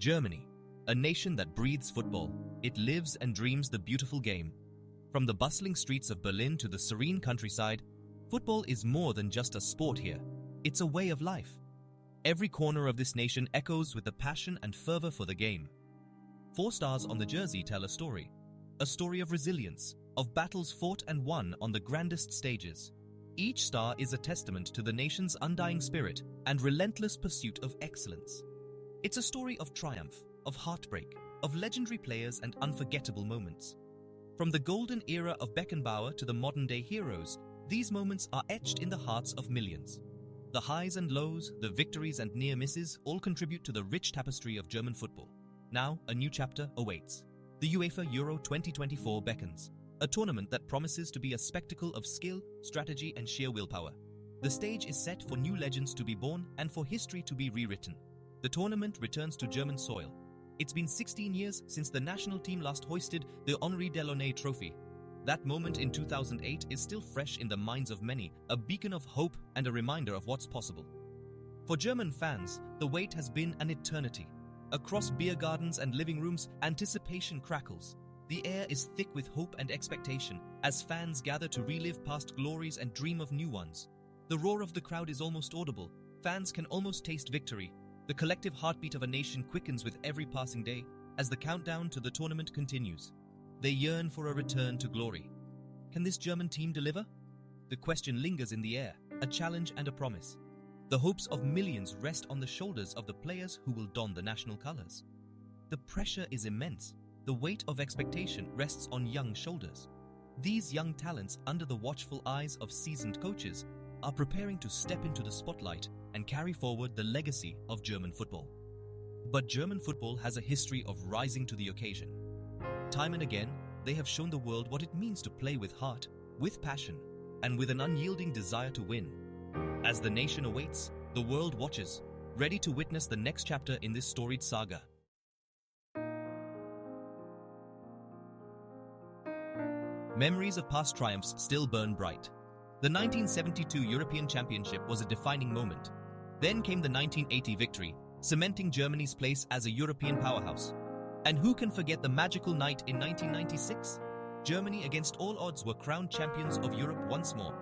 Germany, a nation that breathes football. It lives and dreams the beautiful game. From the bustling streets of Berlin to the serene countryside, football is more than just a sport here. It's a way of life. Every corner of this nation echoes with the passion and fervor for the game. 4 stars on the jersey tell a story of resilience, of battles fought and won on the grandest stages. Each star is a testament to the nation's undying spirit and relentless pursuit of excellence. It's a story of triumph, of heartbreak, of legendary players and unforgettable moments. From the golden era of Beckenbauer to the modern-day heroes, these moments are etched in the hearts of millions. The highs and lows, the victories and near misses all contribute to the rich tapestry of German football. Now, a new chapter awaits. The UEFA Euro 2024 beckons, a tournament that promises to be a spectacle of skill, strategy and sheer willpower. The stage is set for new legends to be born and for history to be rewritten. The tournament returns to German soil. It's been 16 years since the national team last hoisted the Henri Delaunay Trophy. That moment in 2008 is still fresh in the minds of many, a beacon of hope and a reminder of what's possible. For German fans, the wait has been an eternity. Across beer gardens and living rooms, anticipation crackles. The air is thick with hope and expectation as fans gather to relive past glories and dream of new ones. The roar of the crowd is almost audible. Fans can almost taste victory. The collective heartbeat of a nation quickens with every passing day as the countdown to the tournament continues. They yearn for a return to glory. Can this German team deliver? The question lingers in the air, a challenge and a promise. The hopes of millions rest on the shoulders of the players who will don the national colors. The pressure is immense. The weight of expectation rests on young shoulders. These young talents, under the watchful eyes of seasoned coaches, are preparing to step into the spotlight and carry forward the legacy of German football. But German football has a history of rising to the occasion. Time and again, they have shown the world what it means to play with heart, with passion, and with an unyielding desire to win. As the nation awaits, the world watches, ready to witness the next chapter in this storied saga. Memories of past triumphs still burn bright. The 1972 European Championship was a defining moment. Then came the 1980 victory, cementing Germany's place as a European powerhouse. And who can forget the magical night in 1996? Germany, against all odds, were crowned champions of Europe once more.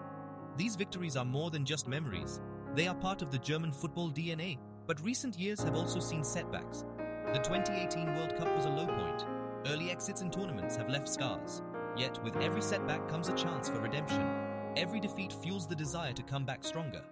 These victories are more than just memories. They are part of the German football DNA, but recent years have also seen setbacks. The 2018 World Cup was a low point. Early exits in tournaments have left scars. Yet, with every setback comes a chance for redemption. Every defeat fuels the desire to come back stronger.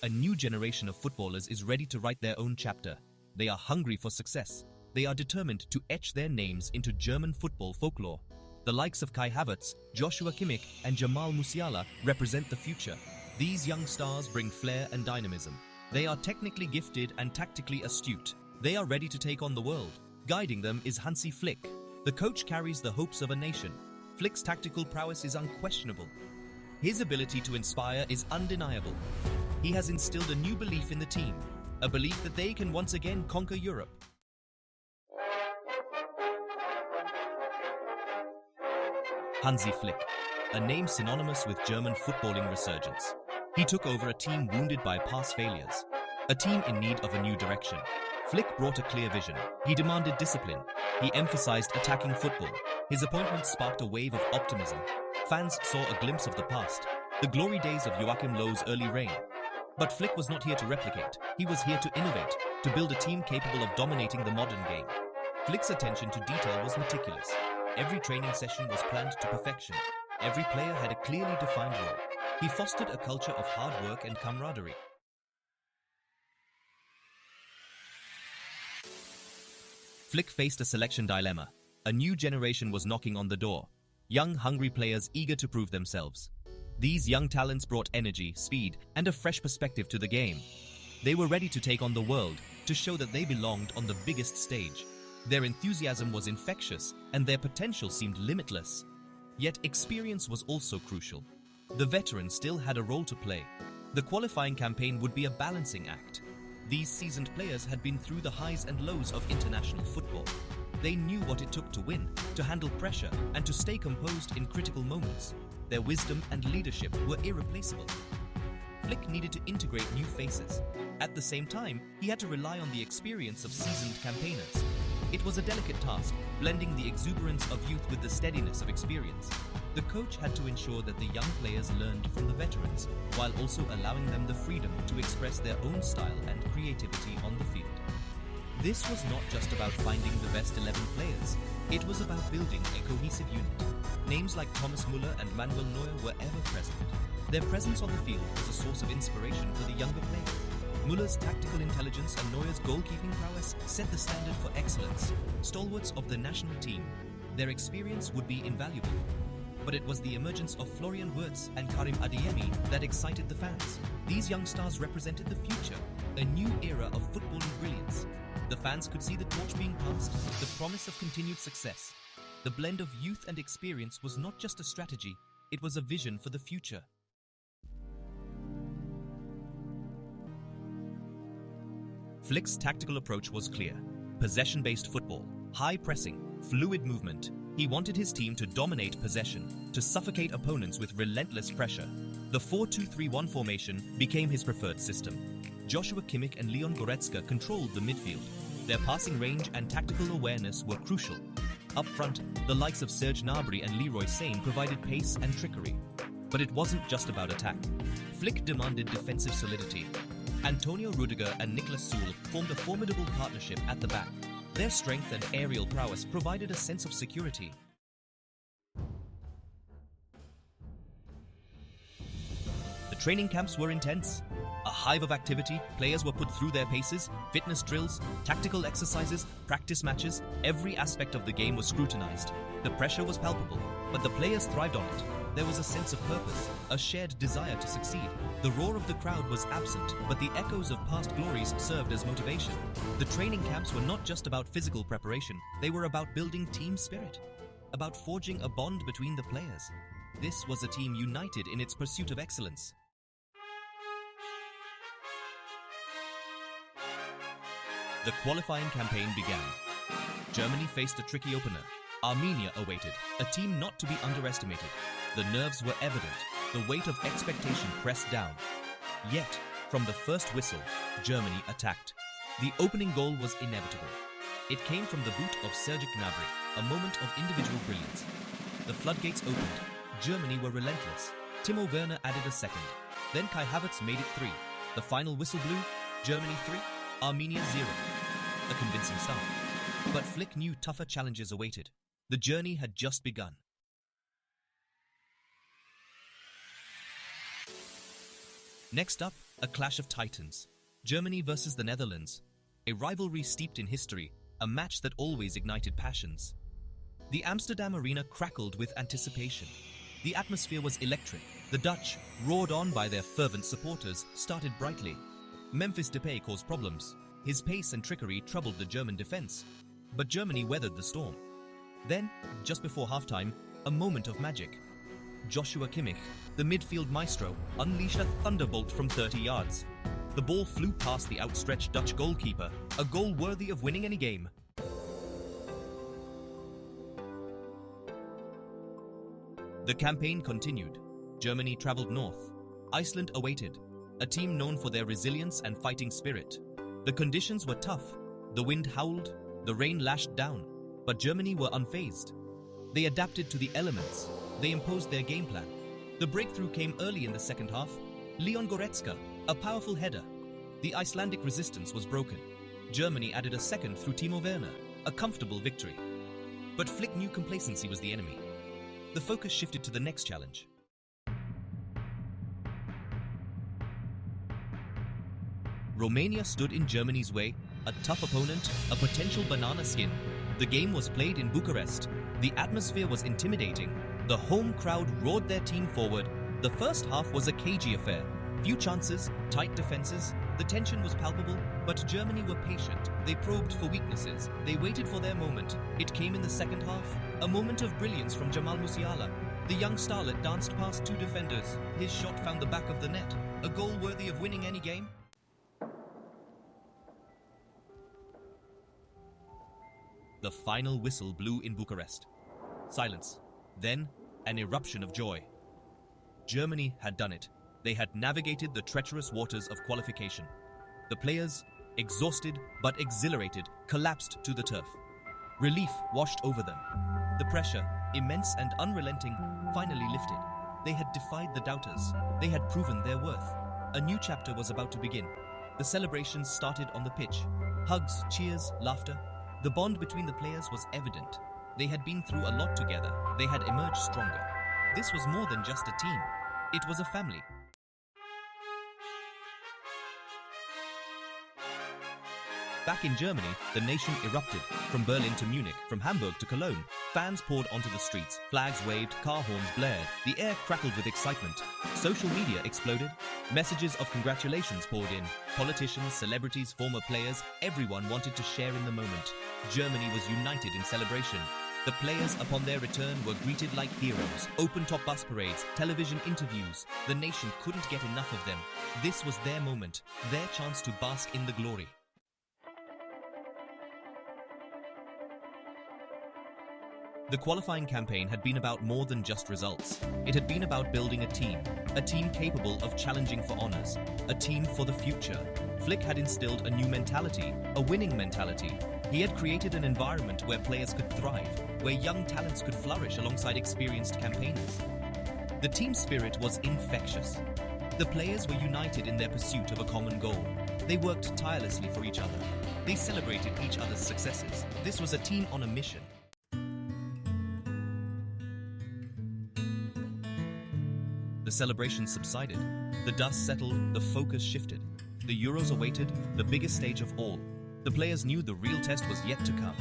A new generation of footballers is ready to write their own chapter. They are hungry for success. They are determined to etch their names into German football folklore. The likes of Kai Havertz, Joshua Kimmich, and Jamal Musiala represent the future. These young stars bring flair and dynamism. They are technically gifted and tactically astute. They are ready to take on the world. Guiding them is Hansi Flick. The coach carries the hopes of a nation. Flick's tactical prowess is unquestionable. His ability to inspire is undeniable. He has instilled a new belief in the team, a belief that they can once again conquer Europe. Hansi Flick, a name synonymous with German footballing resurgence. He took over a team wounded by past failures, a team in need of a new direction. Flick brought a clear vision. He demanded discipline. He emphasized attacking football. His appointment sparked a wave of optimism. Fans saw a glimpse of the past, the glory days of Joachim Löw's early reign. But Flick was not here to replicate. He was here to innovate, to build a team capable of dominating the modern game. Flick's attention to detail was meticulous. Every training session was planned to perfection. Every player had a clearly defined role. He fostered a culture of hard work and camaraderie. Flick faced a selection dilemma. A new generation was knocking on the door. Young, hungry players eager to prove themselves. These young talents brought energy, speed, and a fresh perspective to the game. They were ready to take on the world, to show that they belonged on the biggest stage. Their enthusiasm was infectious, and their potential seemed limitless. Yet experience was also crucial. The veterans still had a role to play. The qualifying campaign would be a balancing act. These seasoned players had been through the highs and lows of international football. They knew what it took to win, to handle pressure, and to stay composed in critical moments. Their wisdom and leadership were irreplaceable. Flick needed to integrate new faces. At the same time, he had to rely on the experience of seasoned campaigners. It was a delicate task, blending the exuberance of youth with the steadiness of experience. The coach had to ensure that the young players learned from the veterans, while also allowing them the freedom to express their own style and creativity on the field. This was not just about finding the best 11 players, it was about building a cohesive unit. Names like Thomas Müller and Manuel Neuer were ever present. Their presence on the field was a source of inspiration for the younger players. Müller's tactical intelligence and Neuer's goalkeeping prowess set the standard for excellence. Stalwarts of the national team, their experience would be invaluable. But it was the emergence of Florian Wirtz and Karim Adeyemi that excited the fans. These young stars represented the future, a new era of footballing brilliance. The fans could see the torch being passed, the promise of continued success. The blend of youth and experience was not just a strategy, it was a vision for the future. Flick's tactical approach was clear. Possession-based football, high pressing, fluid movement. He wanted his team to dominate possession, to suffocate opponents with relentless pressure. The 4-2-3-1 formation became his preferred system. Joshua Kimmich and Leon Goretzka controlled the midfield. Their passing range and tactical awareness were crucial. Up front, the likes of Serge Gnabry and Leroy Sane provided pace and trickery. But it wasn't just about attack. Flick demanded defensive solidity. Antonio Rudiger and Niklas Süle formed a formidable partnership at the back. Their strength and aerial prowess provided a sense of security. The training camps were intense. A hive of activity, players were put through their paces, fitness drills, tactical exercises, practice matches. Every aspect of the game was scrutinized. The pressure was palpable, but the players thrived on it. There was a sense of purpose, a shared desire to succeed. The roar of the crowd was absent, but the echoes of past glories served as motivation. The training camps were not just about physical preparation, they were about building team spirit, about forging a bond between the players. This was a team united in its pursuit of excellence. The qualifying campaign began. Germany faced a tricky opener. Armenia awaited, a team not to be underestimated. The nerves were evident, the weight of expectation pressed down. Yet, from the first whistle, Germany attacked. The opening goal was inevitable. It came from the boot of Serge Gnabry, a moment of individual brilliance. The floodgates opened. Germany were relentless. Timo Werner added a second. Then Kai Havertz made it 3. The final whistle blew, Germany 3, Armenia 0. A convincing start. But Flick knew tougher challenges awaited. The journey had just begun. Next up, a clash of titans. Germany versus the Netherlands. A rivalry steeped in history, a match that always ignited passions. The Amsterdam arena crackled with anticipation. The atmosphere was electric. The Dutch, roared on by their fervent supporters, started brightly. Memphis Depay caused problems. His pace and trickery troubled the German defense. But Germany weathered the storm. Then, just before halftime, a moment of magic. Joshua Kimmich, the midfield maestro, unleashed a thunderbolt from 30 yards. The ball flew past the outstretched Dutch goalkeeper, a goal worthy of winning any game. The campaign continued. Germany travelled north. Iceland awaited, a team known for their resilience and fighting spirit. The conditions were tough. The wind howled, the rain lashed down, but Germany were unfazed. They adapted to the elements. They imposed their game plan. The breakthrough came early in the second half. Leon Goretzka, a powerful header. The Icelandic resistance was broken. Germany added a second through Timo Werner, a comfortable victory. But Flick knew complacency was the enemy. The focus shifted to the next challenge. Romania stood in Germany's way, a tough opponent, a potential banana skin. The game was played in Bucharest. The atmosphere was intimidating. The home crowd roared their team forward. The first half was a cagey affair. Few chances, tight defenses. The tension was palpable, but Germany were patient. They probed for weaknesses. They waited for their moment. It came in the second half. A moment of brilliance from Jamal Musiala. The young starlet danced past 2 defenders. His shot found the back of the net. A goal worthy of winning any game. The final whistle blew in Bucharest. Silence. Then, an eruption of joy. Germany had done it. They had navigated the treacherous waters of qualification. The players, exhausted but exhilarated, collapsed to the turf. Relief washed over them. The pressure, immense and unrelenting, finally lifted. They had defied the doubters. They had proven their worth. A new chapter was about to begin. The celebrations started on the pitch. Hugs, cheers, laughter. The bond between the players was evident. They had been through a lot together. They had emerged stronger. This was more than just a team. It was a family. Back in Germany, the nation erupted. From Berlin to Munich, from Hamburg to Cologne, fans poured onto the streets, flags waved, car horns blared, the air crackled with excitement. Social media exploded. Messages of congratulations poured in. Politicians, celebrities, former players, everyone wanted to share in the moment. Germany was united in celebration. The players upon their return were greeted like heroes. Open-top bus parades, television interviews. The nation couldn't get enough of them. This was their moment, their chance to bask in the glory. The qualifying campaign had been about more than just results. It had been about building a team capable of challenging for honors, a team for the future. Flick had instilled a new mentality, a winning mentality. He had created an environment where players could thrive, where young talents could flourish alongside experienced campaigners. The team spirit was infectious. The players were united in their pursuit of a common goal. They worked tirelessly for each other. They celebrated each other's successes. This was a team on a mission. The celebration subsided. The dust settled, the focus shifted. The Euros awaited, the biggest stage of all. The players knew the real test was yet to come.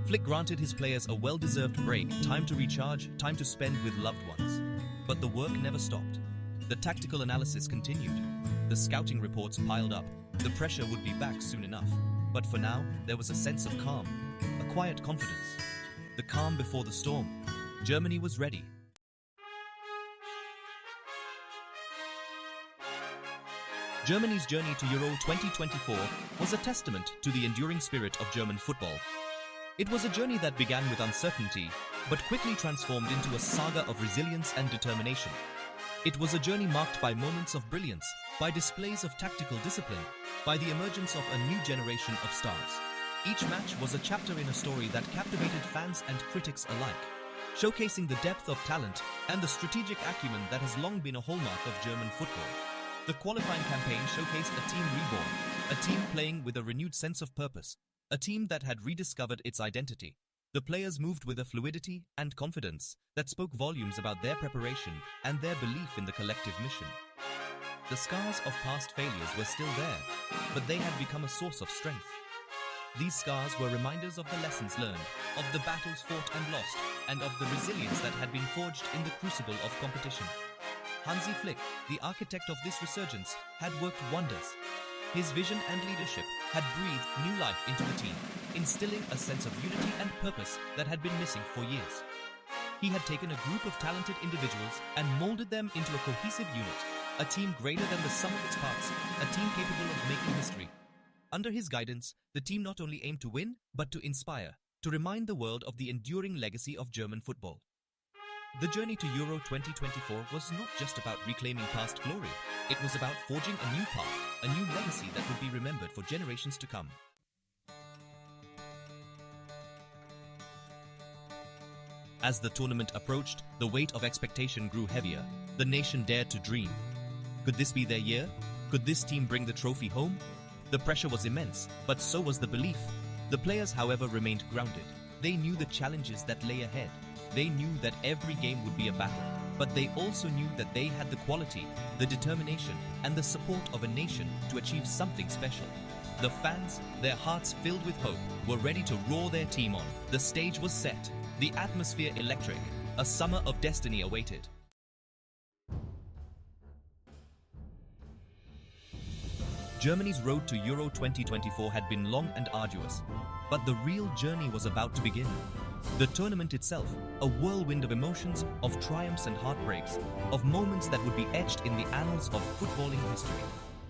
Flick granted his players a well-deserved break, time to recharge, time to spend with loved ones. But the work never stopped. The tactical analysis continued. The scouting reports piled up. The pressure would be back soon enough. But for now, there was a sense of calm, a quiet confidence. The calm before the storm. Germany was ready. Germany's journey to Euro 2024 was a testament to the enduring spirit of German football. It was a journey that began with uncertainty, but quickly transformed into a saga of resilience and determination. It was a journey marked by moments of brilliance, by displays of tactical discipline, by the emergence of a new generation of stars. Each match was a chapter in a story that captivated fans and critics alike, showcasing the depth of talent and the strategic acumen that has long been a hallmark of German football. The qualifying campaign showcased a team reborn, a team playing with a renewed sense of purpose, a team that had rediscovered its identity. The players moved with a fluidity and confidence that spoke volumes about their preparation and their belief in the collective mission. The scars of past failures were still there, but they had become a source of strength. These scars were reminders of the lessons learned, of the battles fought and lost, and of the resilience that had been forged in the crucible of competition. Hansi Flick, the architect of this resurgence, had worked wonders. His vision and leadership had breathed new life into the team, instilling a sense of unity and purpose that had been missing for years. He had taken a group of talented individuals and molded them into a cohesive unit, a team greater than the sum of its parts, a team capable of making history. Under his guidance, the team not only aimed to win, but to inspire, to remind the world of the enduring legacy of German football. The journey to Euro 2024 was not just about reclaiming past glory. It was about forging a new path, a new legacy that would be remembered for generations to come. As the tournament approached, the weight of expectation grew heavier. The nation dared to dream. Could this be their year? Could this team bring the trophy home? The pressure was immense, but so was the belief. The players, however, remained grounded. They knew the challenges that lay ahead. They knew that every game would be a battle, but they also knew that they had the quality, the determination, and the support of a nation to achieve something special. The fans, their hearts filled with hope, were ready to roar their team on. The stage was set, the atmosphere electric. A summer of destiny awaited. Germany's road to Euro 2024 had been long and arduous, but the real journey was about to begin. The tournament itself, a whirlwind of emotions, of triumphs and heartbreaks, of moments that would be etched in the annals of footballing history.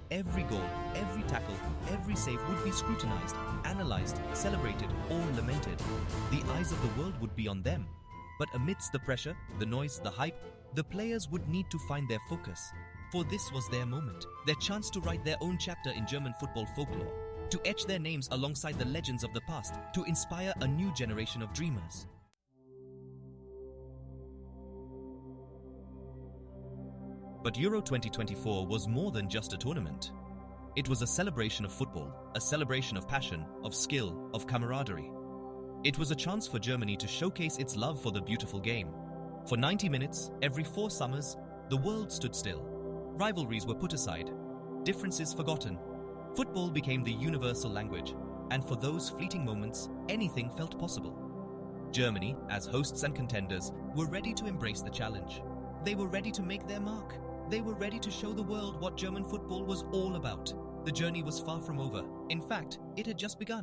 Every goal, every tackle, every save would be scrutinized, analyzed, celebrated, or lamented. The eyes of the world would be on them. But amidst the pressure, the noise, the hype, the players would need to find their focus. For this was their moment, their chance to write their own chapter in German football folklore, to etch their names alongside the legends of the past, to inspire a new generation of dreamers. But Euro 2024 was more than just a tournament. It was a celebration of football, a celebration of passion, of skill, of camaraderie. It was a chance for Germany to showcase its love for the beautiful game. For 90 minutes, every 4 summers, the world stood still. Rivalries were put aside, differences forgotten. Football became the universal language, and for those fleeting moments, anything felt possible. Germany, as hosts and contenders, were ready to embrace the challenge. They were ready to make their mark. They were ready to show the world what German football was all about. The journey was far from over. In fact, it had just begun.